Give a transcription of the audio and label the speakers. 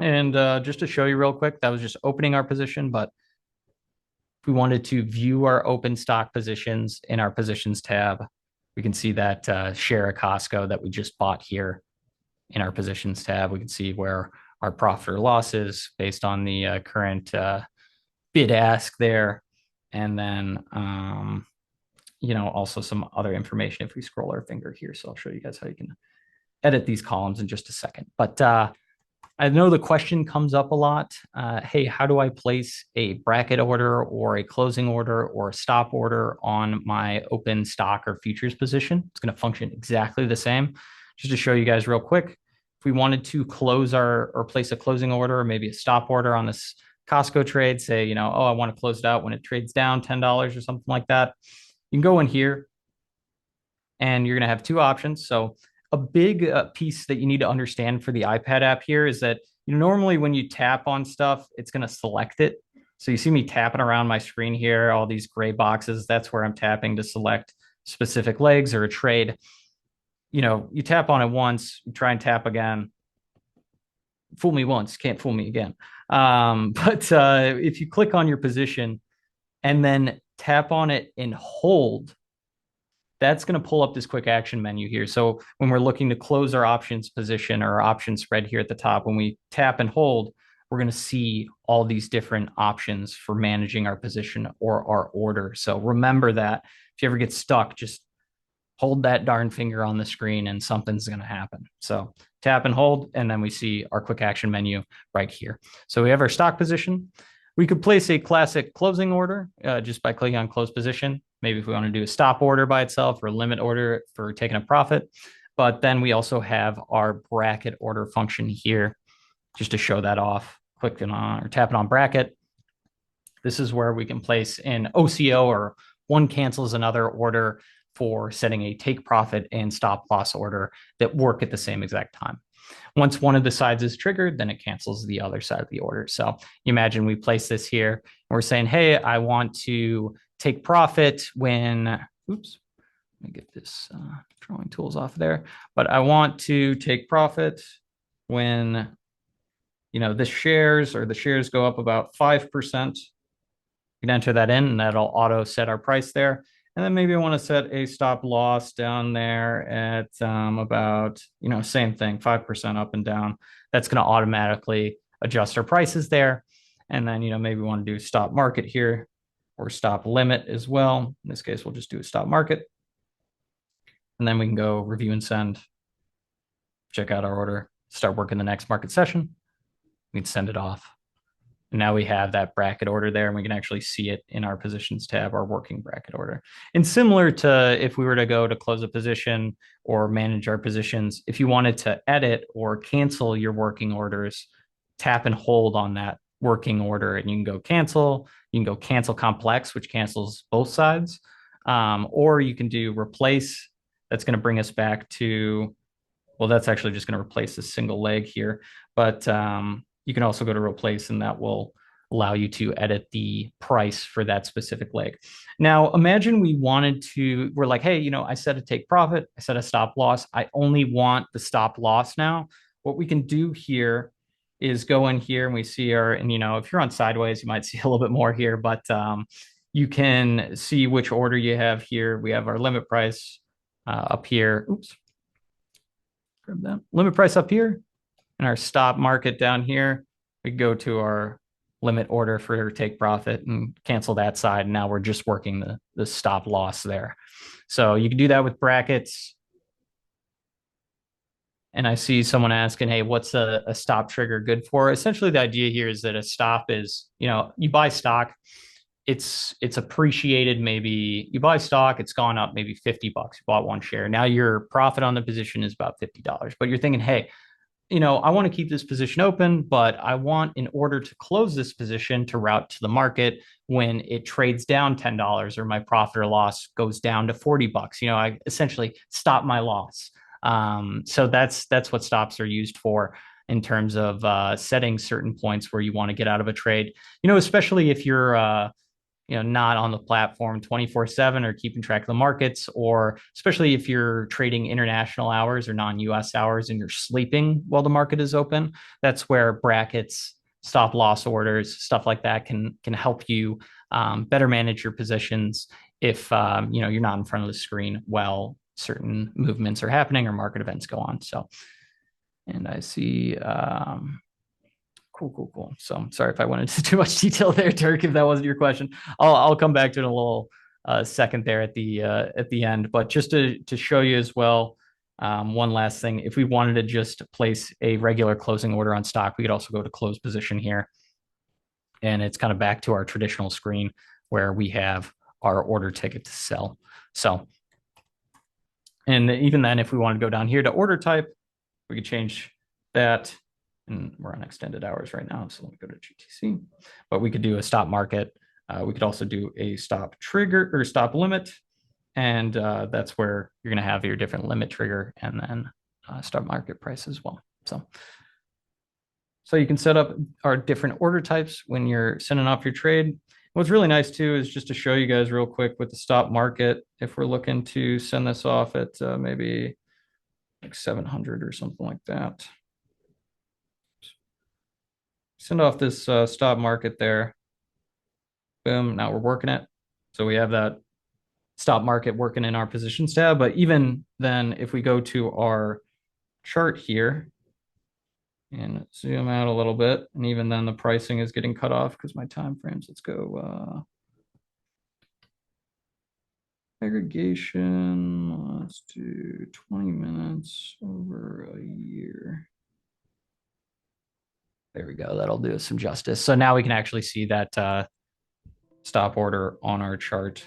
Speaker 1: And just to show you real quick, that was just opening our position. But if we wanted to view our open stock positions in our positions tab, we can see that share of Costco that we just bought here in our positions tab. We can see where our profit or loss is based on the current bid ask there. And then, also some other information if we scroll our finger here. So I'll show you guys how you can edit these columns in just a second. But I know the question comes up a lot. Hey, how do I place a bracket order or a closing order or a stop order on my open stock or futures position? It's going to function exactly the same. Just to show you guys real quick, if we wanted to close or place a closing order or maybe a stop order on this Costco trade, say, I want to close it out when it trades down $10 or something like that. You can go in here and you're going to have two options. So a big piece that you need to understand for the iPad app here is that normally when you tap on stuff, it's going to select it. So you see me tapping around my screen here, all these gray boxes. That's where I'm tapping to select specific legs or a trade. You tap on it once, you try and tap again. Fool me once, can't fool me again. But if you click on your position and then tap on it and hold, that's going to pull up this quick action menu here. So when we're looking to close our options position or our option spread here at the top, when we tap and hold, we're going to see all these different options for managing our position or our order. So remember that if you ever get stuck, just hold that darn finger on the screen and something's going to happen. So tap and hold, and then we see our quick action menu right here. So we have our stock position. We could place a classic closing order just by clicking on close position. Maybe if we want to do a stop order by itself or a limit order for taking a profit. But then we also have our bracket order function here just to show that off. Clicking on or tapping on bracket. This is where we can place an OCO or one cancels another order for setting a take profit and stop loss order that work at the same exact time. Once one of the sides is triggered, then it cancels the other side of the order. So you imagine we place this here and we're saying, hey, I want to take profit when, oops, let me get this drawing tools off there, but I want to take profit when, the shares go up about 5%. You can enter that in and that'll auto set our price there. And then maybe I want to set a stop loss down there at about, same thing, 5% up and down. That's going to automatically adjust our prices there. And then, maybe we want to do stop market here or stop limit as well. In this case, we'll just do a stop market. And then we can go review and send, check out our order, start working the next market session. We can send it off. And now we have that bracket order there, and we can actually see it in our positions tab, our working bracket order. And similar to if we were to go to close a position or manage our positions, if you wanted to edit or cancel your working orders, tap and hold on that working order, and you can go cancel. You can go cancel complex, which cancels both sides. Or you can do replace. That's going to bring us back to, well, that's actually just going to replace this single leg here. But you can also go to replace, and that will allow you to edit the price for that specific leg. Now, imagine we're like, hey, I set a take profit, I set a stop loss. I only want the stop loss now. What we can do here is go in here and we see if you're on sideways, you might see a little bit more here, but you can see which order you have here. We have our limit price up here. Oops. Grab that. Limit price up here and our stop market down here. We go to our limit order for take profit and cancel that side. Now we're just working the stop loss there. So you can do that with brackets. And I see someone asking, hey, what's a stop trigger good for? Essentially, the idea here is that a stop is, you buy stock, it's appreciated. Maybe you buy stock, it's gone up maybe $50. You bought one share. Now your profit on the position is about $50. But you're thinking, hey, I want to keep this position open, but I want, in order to close this position, to route to the market when it trades down $10 or my profit or loss goes down to $40. I essentially stop my loss. So that's what stops are used for in terms of setting certain points where you want to get out of a trade. Especially if you're not on the platform 24/7 or keeping track of the markets, or especially if you're trading international hours or non-US hours and you're sleeping while the market is open, that's where brackets, stop loss orders, stuff like that can help you better manage your positions if you're not in front of the screen while certain movements are happening or market events go on. So, and I see cool. So sorry if I went into too much detail there, Turk, if that wasn't your question. I'll come back to it in a little second there at the end. But just to show you as well, one last thing. If we wanted to just place a regular closing order on stock, we could also go to close position here. And it's kind of back to our traditional screen where we have our order ticket to sell. So, and even then, if we want to go down here to order type, we could change that. And we're on extended hours right now, so let me go to GTC. But we could do a stop market. We could also do a stop trigger or stop limit. And that's where you're going to have your different limit trigger and then stop market price as well. So you can set up our different order types when you're sending off your trade. What's really nice too is just to show you guys real quick with the stop market. If we're looking to send this off at maybe like 700 or something like that. Send off this stop market there. Boom, now we're working it. So we have that stop market working in our positions tab. But even then, if we go to our chart here and zoom out a little bit, and even then the pricing is getting cut off because my time frames, let's go aggregation, let's do 20 minutes over a year. There we go. That'll do us some justice. So now we can actually see that stop order on our chart